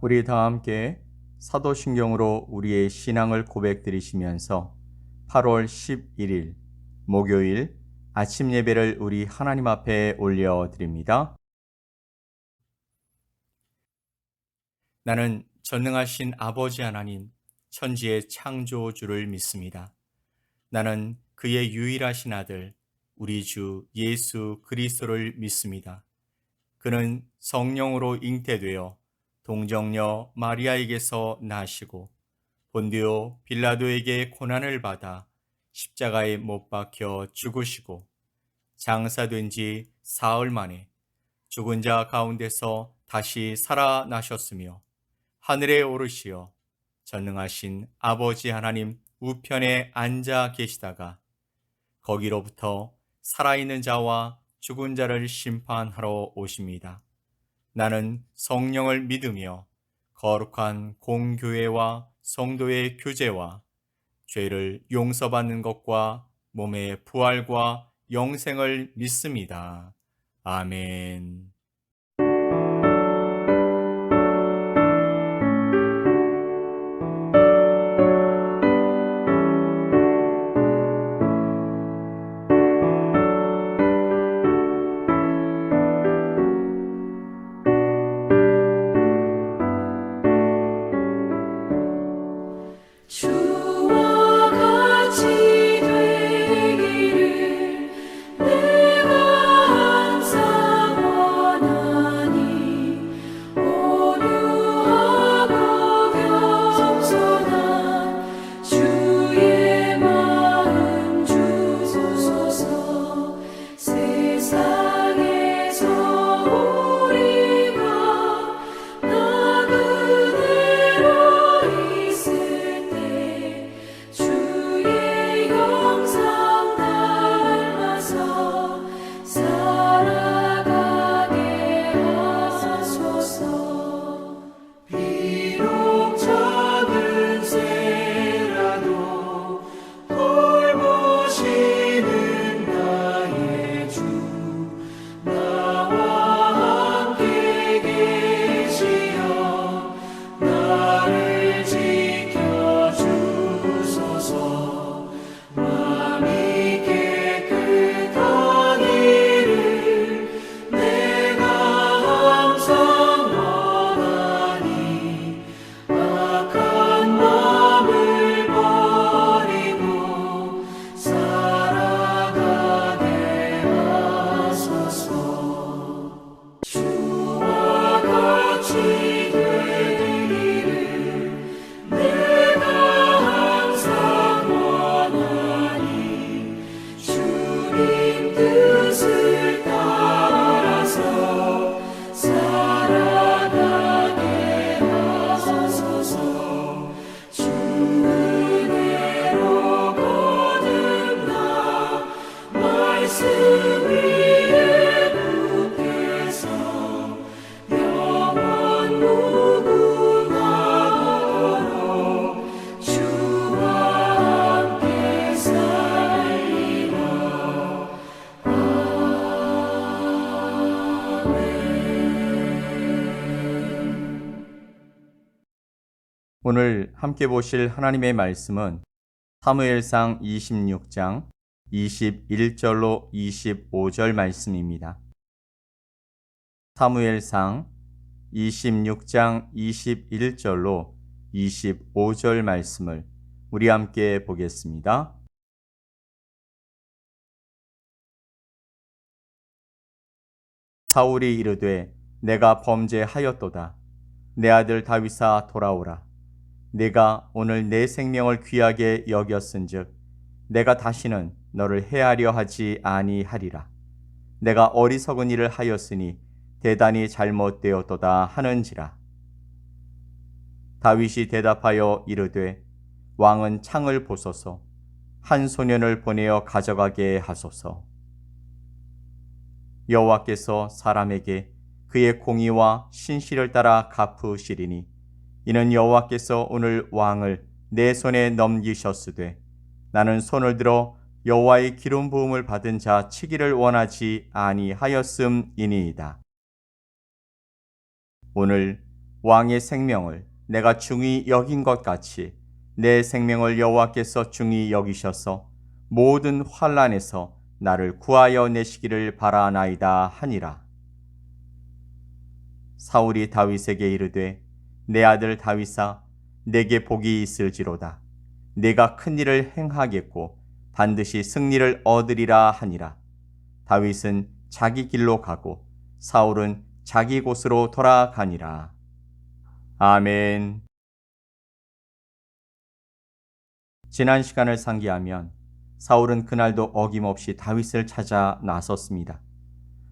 우리 다 함께 사도신경으로 우리의 신앙을 고백드리시면서 8월 11일 목요일 아침 예배를 우리 하나님 앞에 올려드립니다. 나는 전능하신 아버지 하나님, 천지의 창조주를 믿습니다. 나는 그의 유일하신 아들, 우리 주 예수 그리스도를 믿습니다. 그는 성령으로 잉태되어 동정녀 마리아에게서 나시고 본디오 빌라도에게 고난을 받아 십자가에 못 박혀 죽으시고 장사된 지 사흘 만에 죽은 자 가운데서 다시 살아나셨으며 하늘에 오르시어 전능하신 아버지 하나님 우편에 앉아 계시다가 거기로부터 살아있는 자와 죽은 자를 심판하러 오십니다. 나는 성령을 믿으며 거룩한 공교회와 성도의 교제와 죄를 용서받는 것과 몸의 부활과 영생을 믿습니다. 아멘. 주와 같이 되기를 내가 항상 원하니 온유하고 겸손한 주의 마음 주소서. 세상에서 우리가 나그네로 있을 때 주의 형상 닮아서 살아가게 하소서. 비록 작은 새라도 돌보시는 나의 주 나와 함께 계시어 나를 지켜주소서. 마음이 깨끗한 일을 내가 항상 원하니 악한 마음을 버리고 살아가게 하소서. 주와 같이 되기를 내가 항상 원하니 주님 뜻을 따라서 살아가게 하소서. 주 은혜로 거듭나 말씀 위에 굳게서 영원 무궁하도록 주와 함께 살리라. 오늘 함께 보실 하나님의 말씀은 사무엘상 26장 21절로 25절 말씀입니다. 사무엘상 26장 21절로 25절 말씀을 우리 함께 보겠습니다. 사울이 이르되 내가 범죄하였도다. 내 아들 다윗아 돌아오라. 내가 오늘 내 생명을 귀하게 여겼은즉 내가 다시는 너를 해하려 하지 아니하리라. 내가 어리석은 일을 하였으니 대단히 잘못되었도다 하는지라. 다윗이 대답하여 이르되 왕은 창을 보소서. 한 소년을 보내어 가져가게 하소서. 여호와께서 사람에게 그의 공의와 신실을 따라 갚으시리니 이는 여호와께서 오늘 왕을 내 손에 넘기셨으되 나는 손을 들어 여호와의 기름 부음을 받은 자 치기를 원하지 아니하였음이니이다. 오늘 왕의 생명을 내가 중히 여긴 것 같이 내 생명을 여호와께서 중히 여기셔서 모든 환난에서 나를 구하여 내시기를 바라나이다 하니라. 사울이 다윗에게 이르되 내 아들 다윗아 내게 복이 있을지로다. 내가 큰 일을 행하겠고 반드시 승리를 얻으리라 하니라. 다윗은 자기 길로 가고 사울은 자기 곳으로 돌아가니라. 아멘. 지난 시간을 상기하면 사울은 그날도 어김없이 다윗을 찾아 나섰습니다.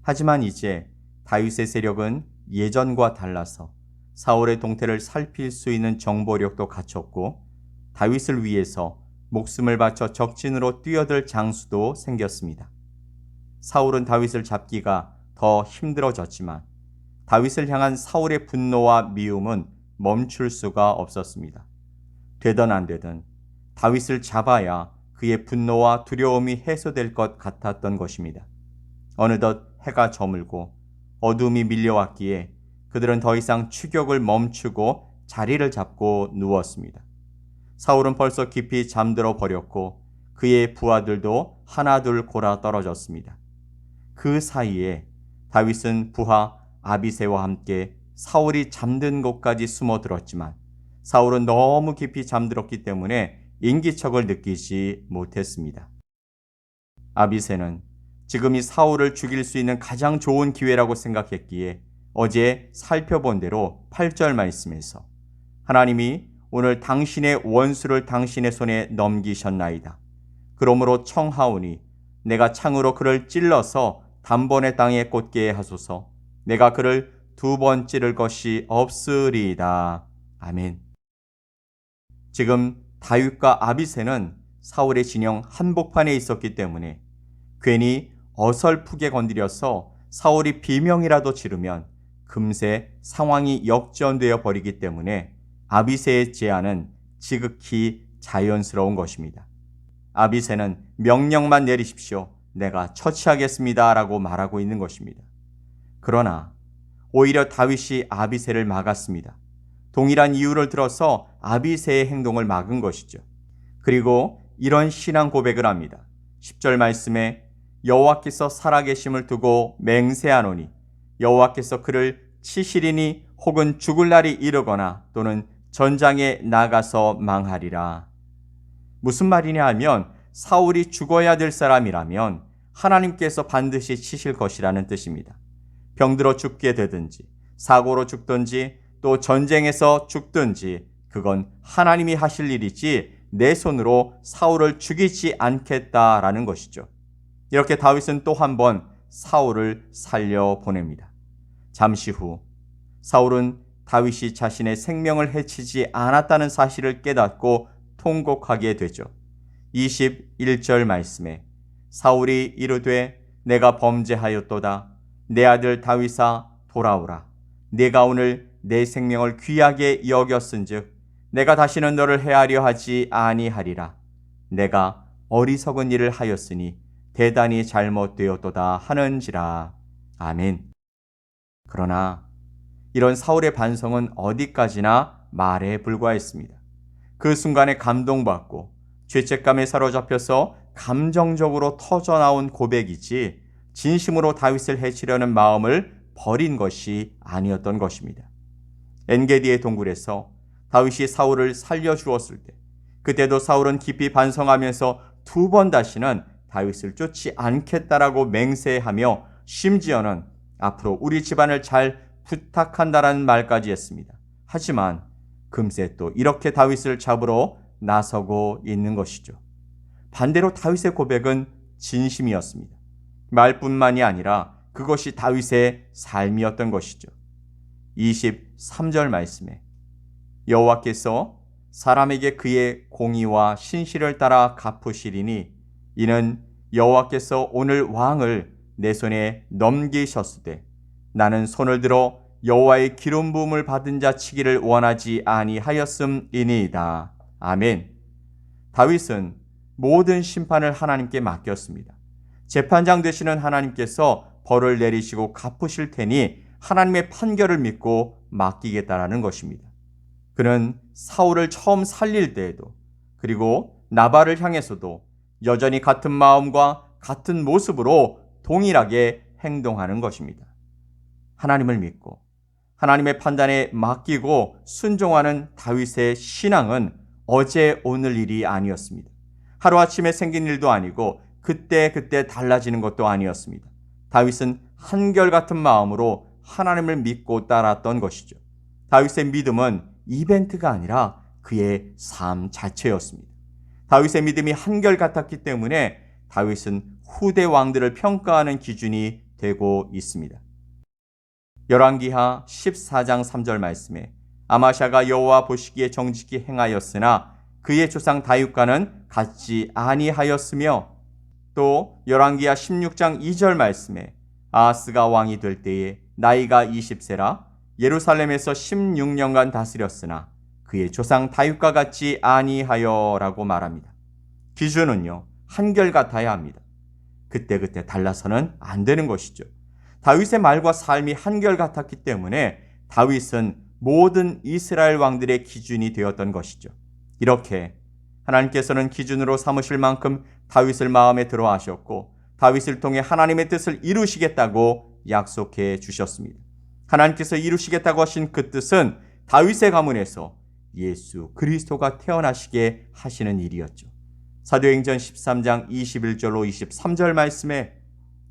하지만 이제 다윗의 세력은 예전과 달라서 사울의 동태를 살필 수 있는 정보력도 갖췄고 다윗을 위해서 목숨을 바쳐 적진으로 뛰어들 장수도 생겼습니다. 사울은 다윗을 잡기가 더 힘들어졌지만 다윗을 향한 사울의 분노와 미움은 멈출 수가 없었습니다. 되든 안 되든 다윗을 잡아야 그의 분노와 두려움이 해소될 것 같았던 것입니다. 어느덧 해가 저물고 어둠이 밀려왔기에 그들은 더 이상 추격을 멈추고 자리를 잡고 누웠습니다. 사울은 벌써 깊이 잠들어 버렸고 그의 부하들도 하나둘 골아 떨어졌습니다. 그 사이에 다윗은 부하 아비새와 함께 사울이 잠든 곳까지 숨어들었지만 사울은 너무 깊이 잠들었기 때문에 인기척을 느끼지 못했습니다. 아비새는 지금이 사울을 죽일 수 있는 가장 좋은 기회라고 생각했기에 어제 살펴본 대로 8절 말씀에서 하나님이 오늘 당신의 원수를 당신의 손에 넘기셨나이다. 그러므로 청하오니 내가 창으로 그를 찔러서 단번에 땅에 꽂게 하소서. 내가 그를 2번 찌를 것이 없으리이다. 아멘. 지금 다윗과 아비새는 사울의 진영 한복판에 있었기 때문에 괜히 어설프게 건드려서 사울이 비명이라도 지르면 금세 상황이 역전되어 버리기 때문에 아비새의 제안은 지극히 자연스러운 것입니다. 아비새는 명령만 내리십시오. 내가 처치하겠습니다. 라고 말하고 있는 것입니다. 그러나 오히려 다윗이 아비새를 막았습니다. 동일한 이유를 들어서 아비새의 행동을 막은 것이죠. 그리고 이런 신앙 고백을 합니다. 10절 말씀에 여호와께서 살아계심을 두고 맹세하노니 여호와께서 그를 치시리니 혹은 죽을 날이 이르거나 또는 전장에 나가서 망하리라. 무슨 말이냐 하면 사울이 죽어야 될 사람이라면 하나님께서 반드시 치실 것이라는 뜻입니다. 병들어 죽게 되든지 사고로 죽든지 또 전쟁에서 죽든지 그건 하나님이 하실 일이지 내 손으로 사울을 죽이지 않겠다라는 것이죠. 이렇게 다윗은 또 한 번 사울을 살려보냅니다. 잠시 후 사울은 다윗이 자신의 생명을 해치지 않았다는 사실을 깨닫고 통곡하게 되죠. 21절 말씀에 사울이 이르되 내가 범죄하였도다. 내 아들 다윗아 돌아오라. 네가 오늘 내 생명을 귀하게 여겼은즉 내가 다시는 너를 해하려 하지 아니하리라. 내가 어리석은 일을 하였으니 대단히 잘못되었도다 하는지라. 아멘. 그러나 이런 사울의 반성은 어디까지나 말에 불과했습니다. 그 순간에 감동받고 죄책감에 사로잡혀서 감정적으로 터져나온 고백이지 진심으로 다윗을 해치려는 마음을 버린 것이 아니었던 것입니다. 엔게디의 동굴에서 다윗이 사울을 살려주었을 때 그때도 사울은 깊이 반성하면서 2번 다시는 다윗을 쫓지 않겠다라고 맹세하며 심지어는 앞으로 우리 집안을 잘 부탁한다라는 말까지 했습니다. 하지만 금세 또 이렇게 다윗을 잡으러 나서고 있는 것이죠. 반대로 다윗의 고백은 진심이었습니다. 말뿐만이 아니라 그것이 다윗의 삶이었던 것이죠. 23절 말씀에 여호와께서 사람에게 그의 공의와 신실을 따라 갚으시리니 이는 여호와께서 오늘 왕을 내 손에 넘기셨으되 나는 손을 들어 여호와의 기름 부음을 받은 자 치기를 원하지 아니하였음이니이다. 아멘. 다윗은 모든 심판을 하나님께 맡겼습니다. 재판장 되시는 하나님께서 벌을 내리시고 갚으실 테니 하나님의 판결을 믿고 맡기겠다라는 것입니다. 그는 사울을 처음 살릴 때에도 그리고 나발을 향해서도 여전히 같은 마음과 같은 모습으로 동일하게 행동하는 것입니다. 하나님을 믿고 하나님의 판단에 맡기고 순종하는 다윗의 신앙은 어제 오늘 일이 아니었습니다. 하루아침에 생긴 일도 아니고 그때 달라지는 것도 아니었습니다. 다윗은 한결같은 마음으로 하나님을 믿고 따랐던 것이죠. 다윗의 믿음은 이벤트가 아니라 그의 삶 자체였습니다. 다윗의 믿음이 한결같았기 때문에 다윗은 후대 왕들을 평가하는 기준이 되고 있습니다. 열왕기하 14장 3절 말씀에 아마샤가 여호와 보시기에 정직히 행하였으나 그의 조상 다윗과는 같지 아니하였으며, 또 열왕기하 16장 2절 말씀에 아하스가 왕이 될 때에 나이가 20세라 예루살렘에서 16년간 다스렸으나 그의 조상 다윗과 같지 아니하여라고 말합니다. 기준은요, 한결같아야 합니다. 그때 달라서는 안 되는 것이죠. 다윗의 말과 삶이 한결같았기 때문에 다윗은 모든 이스라엘 왕들의 기준이 되었던 것이죠. 이렇게 하나님께서는 기준으로 삼으실 만큼 다윗을 마음에 들어 하셨고 다윗을 통해 하나님의 뜻을 이루시겠다고 약속해 주셨습니다. 하나님께서 이루시겠다고 하신 그 뜻은 다윗의 가문에서 예수 그리스도가 태어나시게 하시는 일이었죠. 사도행전 13장 21절로 23절 말씀에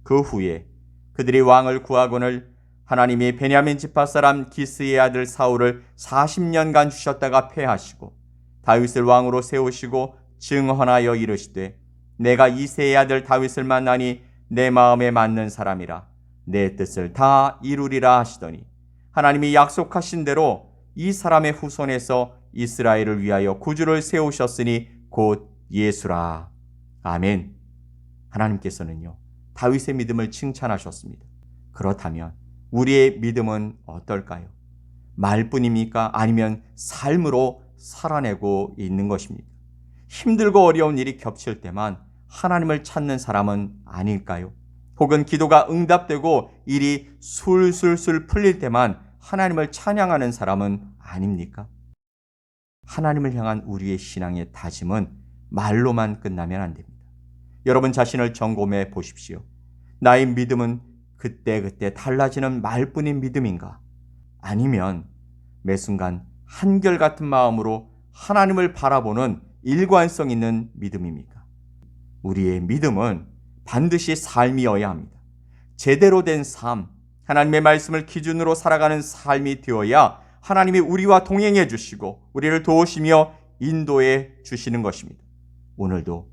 그 후에 그들이 왕을 구하거늘 하나님이 베냐민 지파 사람 기스의 아들 사울을 40년간 주셨다가 패하시고 다윗을 왕으로 세우시고 증언하여 이르시되 내가 이새의 아들 다윗을 만나니 내 마음에 맞는 사람이라 내 뜻을 다 이루리라 하시더니 하나님이 약속하신 대로 이 사람의 후손에서 이스라엘을 위하여 구주를 세우셨으니 곧 예수라. 아멘. 하나님께서는요, 다윗의 믿음을 칭찬하셨습니다. 그렇다면 우리의 믿음은 어떨까요? 말뿐입니까? 아니면 삶으로 살아내고 있는 것입니까? 힘들고 어려운 일이 겹칠 때만 하나님을 찾는 사람은 아닐까요? 혹은 기도가 응답되고 일이 술술술 풀릴 때만 하나님을 찬양하는 사람은 아닙니까? 하나님을 향한 우리의 신앙의 다짐은 말로만 끝나면 안 됩니다. 여러분 자신을 점검해 보십시오. 나의 믿음은 그때 달라지는 말뿐인 믿음인가? 아니면 매 순간 한결같은 마음으로 하나님을 바라보는 일관성 있는 믿음입니까? 우리의 믿음은 반드시 삶이어야 합니다. 제대로 된 삶, 하나님의 말씀을 기준으로 살아가는 삶이 되어야 하나님이 우리와 동행해 주시고 우리를 도우시며 인도해 주시는 것입니다. 오늘도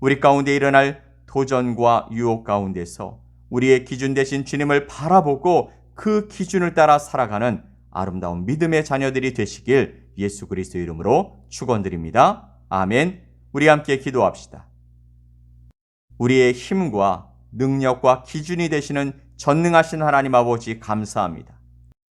우리 가운데 일어날 도전과 유혹 가운데서 우리의 기준 되신 주님을 바라보고 그 기준을 따라 살아가는 아름다운 믿음의 자녀들이 되시길 예수 그리스도 이름으로 축원드립니다. 아멘. 우리 함께 기도합시다. 우리의 힘과 능력과 기준이 되시는 전능하신 하나님 아버지 감사합니다.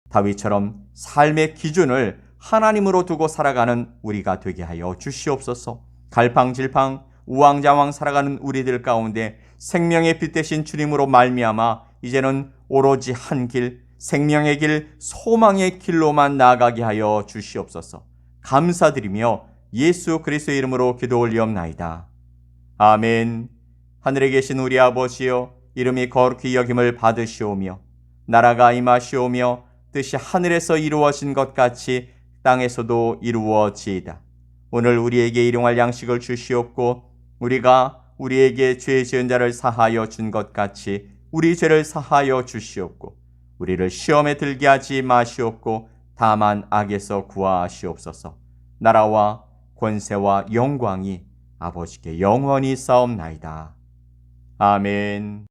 다윗처럼 삶의 기준을 하나님으로 두고 살아가는 우리가 되게 하여 주시옵소서. 갈팡질팡 우왕좌왕 살아가는 우리들 가운데 생명의 빛 되신 주님으로 말미암아 이제는 오로지 한 길, 생명의 길, 소망의 길로만 나아가게 하여 주시옵소서. 감사드리며 예수 그리스도의 이름으로 기도 올리옵나이다. 아멘. 하늘에 계신 우리 아버지여, 이름이 거룩히 여김을 받으시오며 나라가 임하시오며 뜻이 하늘에서 이루어진 것 같이 땅에서도 이루어지이다. 오늘 우리에게 일용할 양식을 주시옵고 우리가 우리에게 죄 지은 자를 사하여 준 것 같이 우리 죄를 사하여 주시옵고 우리를 시험에 들게 하지 마시옵고 다만 악에서 구하시옵소서. 나라와 권세와 영광이 아버지께 영원히 싸움나이다. 아멘.